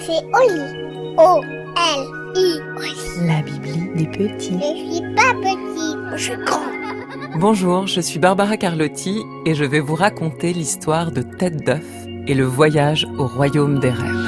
C'est Oli. O-L-I. La Bibli des petits. Je suis pas petit, je suis grand. Bonjour, je suis Barbara Carlotti et je vais vous raconter l'histoire de Tête d'œuf et le voyage au royaume des rêves.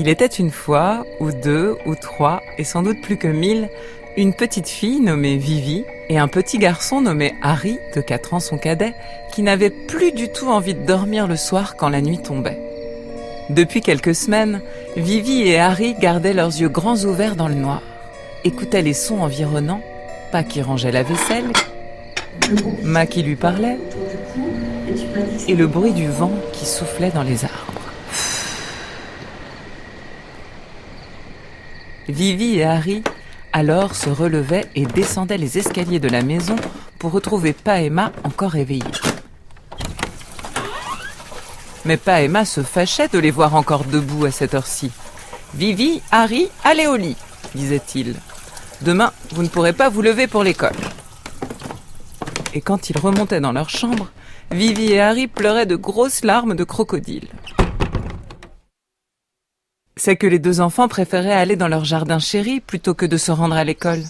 Il était une fois, ou deux, ou trois, et sans doute plus que 1000, une petite fille nommée Vivi et un petit garçon nommé Harry, de 4 ans son cadet, qui n'avaient plus du tout envie de dormir le soir quand la nuit tombait. Depuis quelques semaines, Vivi et Harry gardaient leurs yeux grands ouverts dans le noir, écoutaient les sons environnants, pas qui rangeait la vaisselle, Ma qui lui parlait, et le bruit du vent qui soufflait dans les arbres. Vivi et Harry, alors, se relevaient et descendaient les escaliers de la maison pour retrouver Pa et Ma encore éveillés. Mais Pa et Ma se fâchaient de les voir encore debout à cette heure-ci. « Vivi, Harry, allez au lit !» disait-il. « Demain, vous ne pourrez pas vous lever pour l'école. » Et quand ils remontaient dans leur chambre, Vivi et Harry pleuraient de grosses larmes de crocodile. C'est que les deux enfants préféraient aller dans leur jardin chéri plutôt que de se rendre à l'école.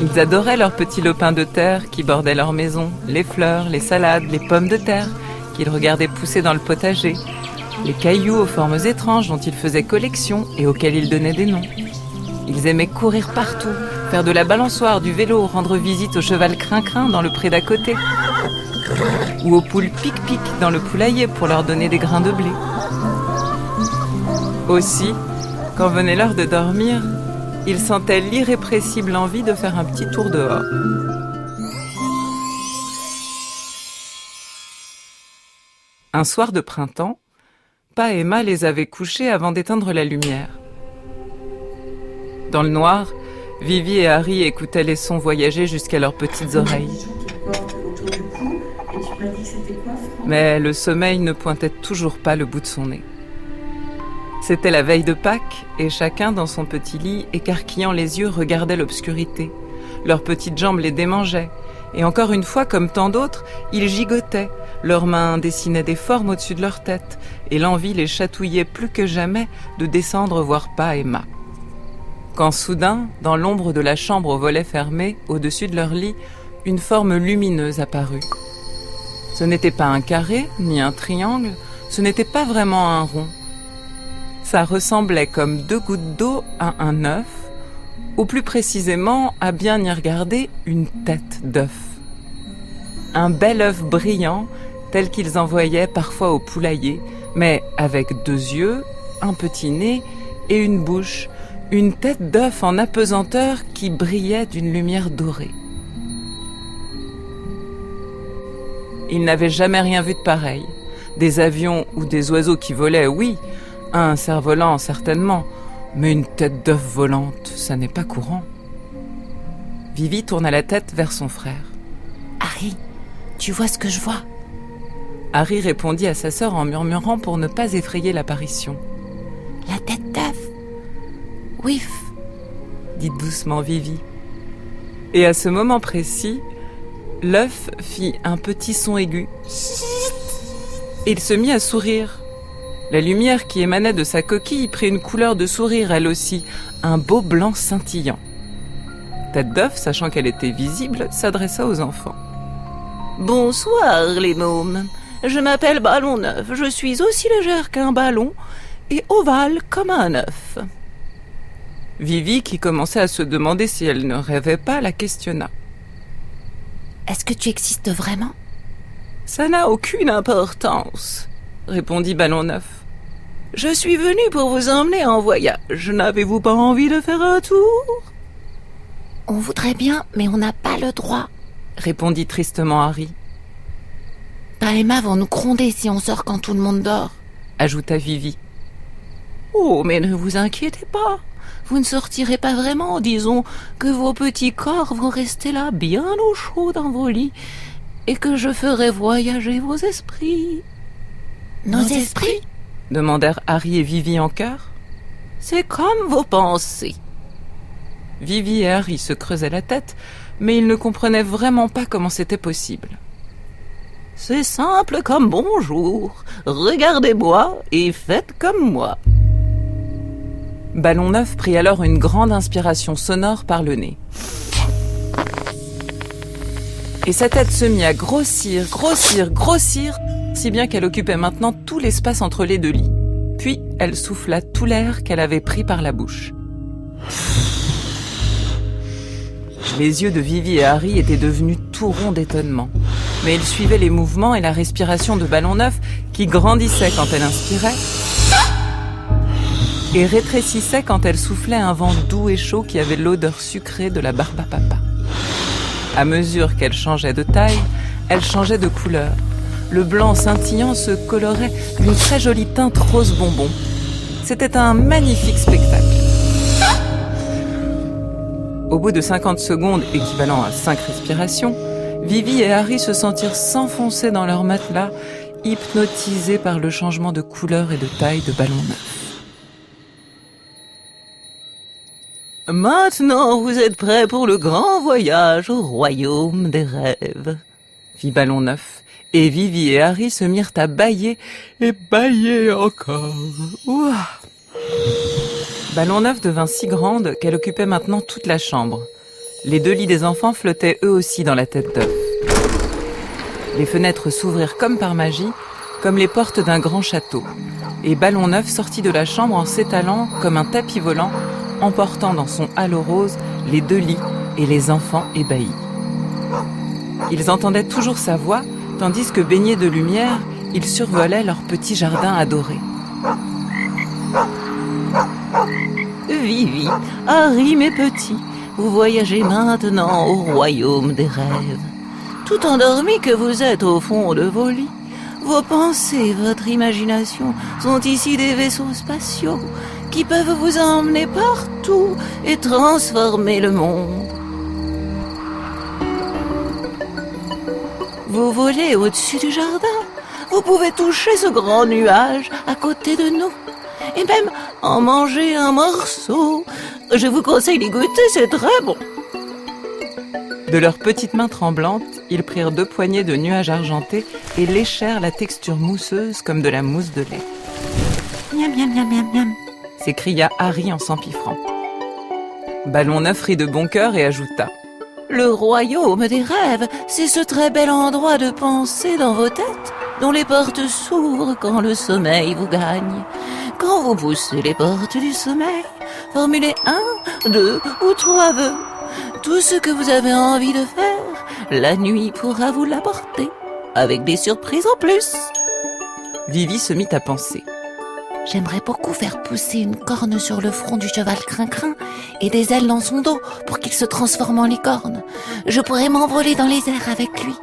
Ils adoraient leurs petits lopins de terre qui bordaient leur maison, les fleurs, les salades, les pommes de terre qu'ils regardaient pousser dans le potager, les cailloux aux formes étranges dont ils faisaient collection et auxquels ils donnaient des noms. Ils aimaient courir partout, faire de la balançoire, du vélo, rendre visite au cheval crin-crin dans le pré d'à côté, ou aux poules pic-pic dans le poulailler pour leur donner des grains de blé. Aussi, quand venait l'heure de dormir, ils sentaient l'irrépressible envie de faire un petit tour dehors. Un soir de printemps, Pa et Ma les avaient couchés avant d'éteindre la lumière. Dans le noir, Vivi et Harry écoutaient les sons voyager jusqu'à leurs petites oreilles. Mais le sommeil ne pointait toujours pas le bout de son nez. C'était la veille de Pâques, et chacun dans son petit lit, écarquillant les yeux, regardait l'obscurité. Leurs petites jambes les démangeaient, et encore une fois, comme tant d'autres, ils gigotaient. Leurs mains dessinaient des formes au-dessus de leur tête, et l'envie les chatouillait plus que jamais de descendre voir Pa et Ma. Quand soudain, dans l'ombre de la chambre aux volets fermés, au-dessus de leur lit, une forme lumineuse apparut. Ce n'était pas un carré, ni un triangle, ce n'était pas vraiment un rond. Ça ressemblait comme 2 gouttes d'eau à un œuf, ou plus précisément, à bien y regarder, une tête d'œuf. Un bel œuf brillant, tel qu'ils en voyaient parfois au poulailler, mais avec 2 yeux, un petit nez et une bouche, une tête d'œuf en apesanteur qui brillait d'une lumière dorée. Ils n'avaient jamais rien vu de pareil. Des avions ou des oiseaux qui volaient, oui, un cerf-volant, certainement, mais une tête d'œuf volante, ça n'est pas courant. Vivi tourna la tête vers son frère. « Harry, tu vois ce que je vois ?» Harry répondit à sa sœur en murmurant pour ne pas effrayer l'apparition. « La tête d'œuf !»« Ouif !» dit doucement Vivi. Et à ce moment précis, l'œuf fit un petit son aigu. Et il se mit à sourire. La lumière qui émanait de sa coquille prit une couleur de sourire, elle aussi, un beau blanc scintillant. Tête d'œuf, sachant qu'elle était visible, s'adressa aux enfants. « Bonsoir les mômes, je m'appelle Ballon Neuf, je suis aussi légère qu'un ballon et ovale comme un œuf. » Vivi, qui commençait à se demander si elle ne rêvait pas, la questionna. « Est-ce que tu existes vraiment ?»« Ça n'a aucune importance, » répondit Ballon Neuf. « Je suis venue pour vous emmener en voyage. N'avez-vous pas envie de faire un tour ?»« On voudrait bien, mais on n'a pas le droit, » répondit tristement Harry. « Pa et Ma vont nous gronder si on sort quand tout le monde dort, » ajouta Vivi. « Oh, mais ne vous inquiétez pas. Vous ne sortirez pas vraiment, disons que vos petits corps vont rester là bien au chaud dans vos lits. et que je ferai voyager vos esprits. » Nos esprits? Demandèrent Harry et Vivi en chœur. « C'est comme vos pensées. » Vivi et Harry se creusaient la tête, mais ils ne comprenaient vraiment pas comment c'était possible. « C'est simple comme bonjour. Regardez-moi et faites comme moi. » Ballon Neuf prit alors une grande inspiration sonore par le nez. Et sa tête se mit à grossir, si bien qu'elle occupait maintenant tout l'espace entre les deux lits. Puis elle souffla tout l'air qu'elle avait pris par la bouche. Les yeux de Vivi et Harry étaient devenus tout ronds d'étonnement. Mais ils suivaient les mouvements et la respiration de Ballon Neuf qui grandissait quand elle inspirait et rétrécissait quand elle soufflait un vent doux et chaud qui avait l'odeur sucrée de la barbe à papa. À mesure qu'elle changeait de taille, elle changeait de couleur. Le blanc scintillant se colorait d'une très jolie teinte rose bonbon. C'était un magnifique spectacle. Au bout de 50 secondes, équivalent à 5 respirations, Vivi et Harry se sentirent s'enfoncer dans leur matelas, hypnotisés par le changement de couleur et de taille de Ballon Neuf. « Maintenant, vous êtes prêts pour le grand voyage au royaume des rêves. » fit Ballon Neuf, et Vivi et Harry se mirent à bâiller et bâiller encore. Ouah. Ballon Neuf devint si grande qu'elle occupait maintenant toute la chambre. Les deux lits des enfants flottaient eux aussi dans la tête d'œuf. Les fenêtres s'ouvrirent comme par magie, comme les portes d'un grand château. Et Ballon Neuf sortit de la chambre en s'étalant comme un tapis volant, emportant dans son halo rose les deux lits et les enfants ébahis. Ils entendaient toujours sa voix, tandis que baignés de lumière, ils survolaient leur petit jardin adoré. Vivi, Harry, mes petits, vous voyagez maintenant au royaume des rêves. Tout endormis que vous êtes au fond de vos lits, vos pensées, votre imagination sont ici des vaisseaux spatiaux qui peuvent vous emmener partout et transformer le monde. Vous volez au-dessus du jardin, vous pouvez toucher ce grand nuage à côté de nous et même en manger un morceau. Je vous conseille d'y goûter, c'est très bon. De leurs petites mains tremblantes, ils prirent 2 poignées de nuages argentés et léchèrent la texture mousseuse comme de la mousse de lait. Miam, miam, miam, miam, miam, s'écria Harry en s'empiffrant. Ballon Neuf rit de bon cœur et ajouta: Le royaume des rêves, c'est ce très bel endroit de pensée dans vos têtes, dont les portes s'ouvrent quand le sommeil vous gagne. Quand vous poussez les portes du sommeil, formulez 1, 2 ou 3 vœux. Tout ce que vous avez envie de faire, la nuit pourra vous l'apporter, avec des surprises en plus. Vivi se mit à penser. J'aimerais beaucoup faire pousser une corne sur le front du cheval Crin-Crin et des ailes dans son dos pour qu'il se transforme en licorne. Je pourrais m'envoler dans les airs avec lui.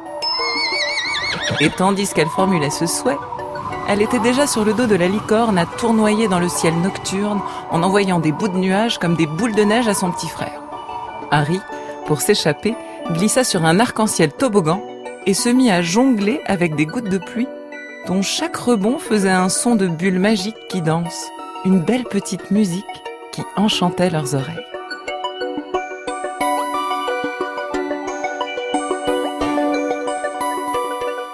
Et tandis qu'elle formulait ce souhait, elle était déjà sur le dos de la licorne à tournoyer dans le ciel nocturne en envoyant des bouts de nuages comme des boules de neige à son petit frère. Harry, pour s'échapper, glissa sur un arc-en-ciel toboggan et se mit à jongler avec des gouttes de pluie dont chaque rebond faisait un son de bulles magiques qui dansent, une belle petite musique qui enchantait leurs oreilles.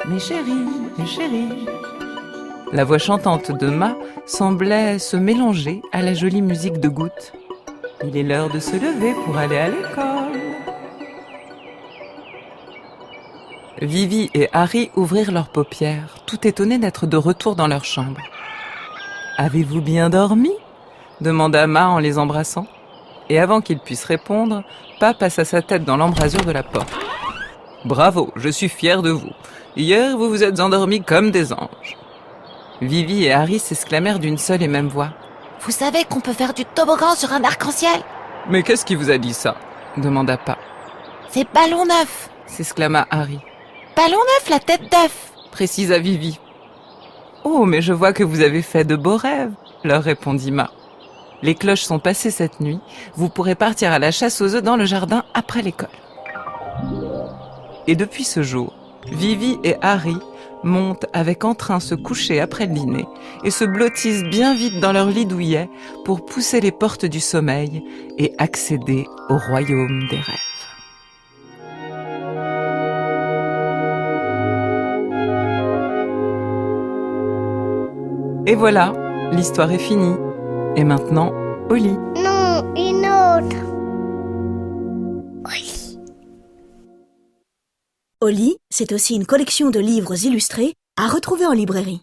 Mes chéris, la voix chantante de Ma semblait se mélanger à la jolie musique de gouttes. Il est l'heure de se lever pour aller à l'école. Vivi et Harry ouvrirent leurs paupières, tout étonnés d'être de retour dans leur chambre. « Avez-vous bien dormi ?» demanda Ma en les embrassant. Et avant qu'ils puissent répondre, Pa passa sa tête dans l'embrasure de la porte. « Bravo, je suis fier de vous. Hier, vous vous êtes endormis comme des anges. » Vivi et Harry s'exclamèrent d'une seule et même voix. « Vous savez qu'on peut faire du toboggan sur un arc-en-ciel ?» « Mais qu'est-ce qui vous a dit ça ?» demanda Pa. « C'est Ballon Neuf !» s'exclama Harry. « Ballon Neuf, la tête d'œuf !» précisa Vivi. « Oh, mais je vois que vous avez fait de beaux rêves !» leur répondit Ma. « Les cloches sont passées cette nuit. Vous pourrez partir à la chasse aux œufs dans le jardin après l'école. » Et depuis ce jour, Vivi et Harry montent avec entrain se coucher après le dîner et se blottissent bien vite dans leur lit douillet pour pousser les portes du sommeil et accéder au royaume des rêves. Et voilà, l'histoire est finie. Et maintenant, au lit. Non, une autre. Oui. Oli, c'est aussi une collection de livres illustrés à retrouver en librairie.